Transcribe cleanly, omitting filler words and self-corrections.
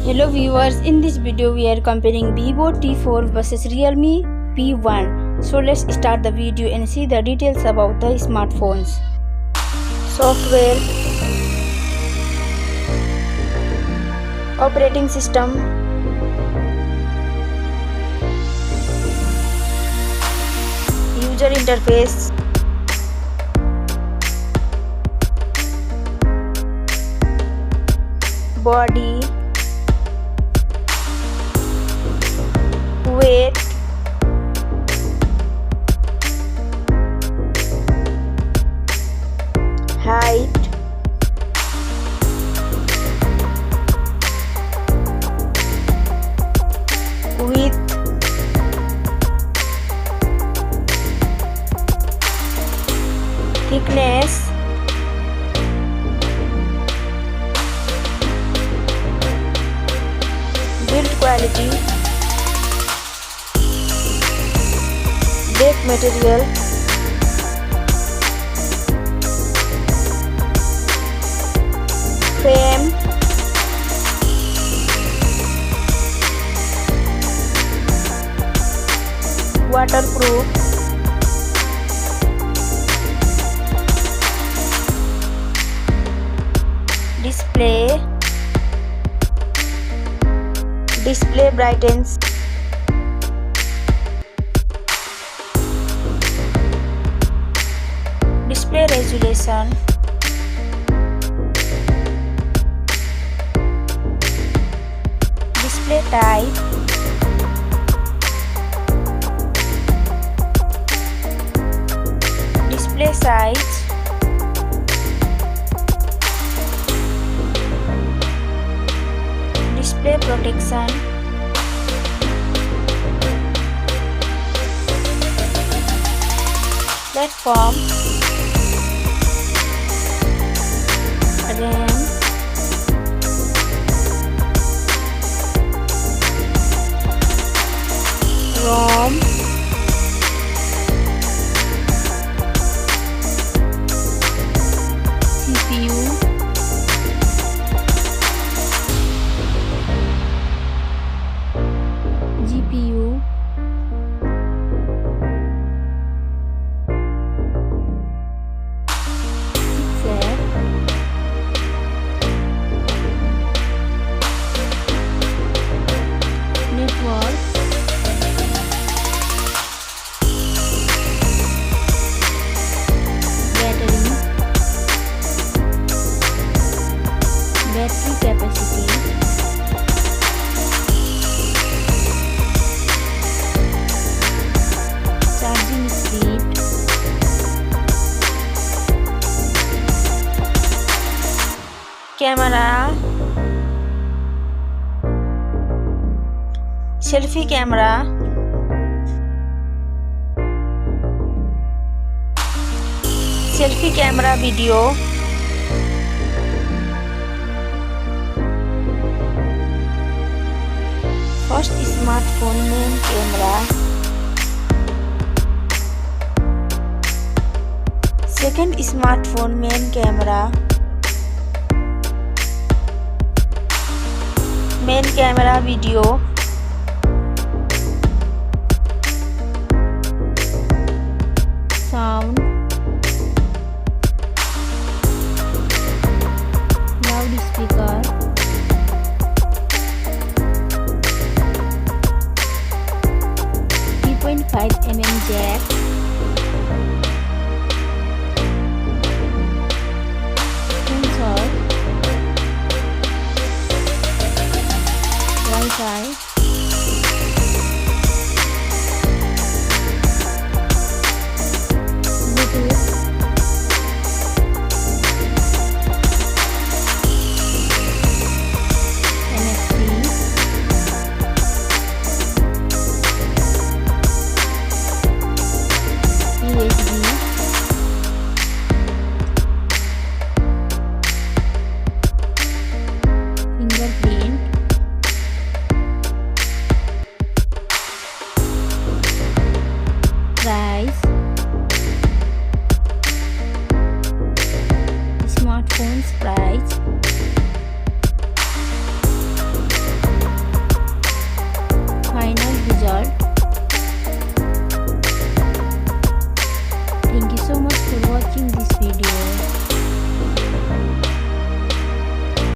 Hello viewers, in this video we are comparing Vivo T4 versus Realme P1. So let's start the video and see the details about the smartphones. Software, operating system, user interface, body, weight, height, width, thickness, build quality, back material, frame, waterproof, display brightens, display resolution, display type, display size, display protection, platform, RAM, ROM, CPU, GPU, chipset, network, battery capacity, charging speed, camera, selfie camera, selfie camera video, first smartphone main camera, second smartphone main camera, main camera video, sound, loudspeaker, 3.5mm jack, sensor, Wi-Fi,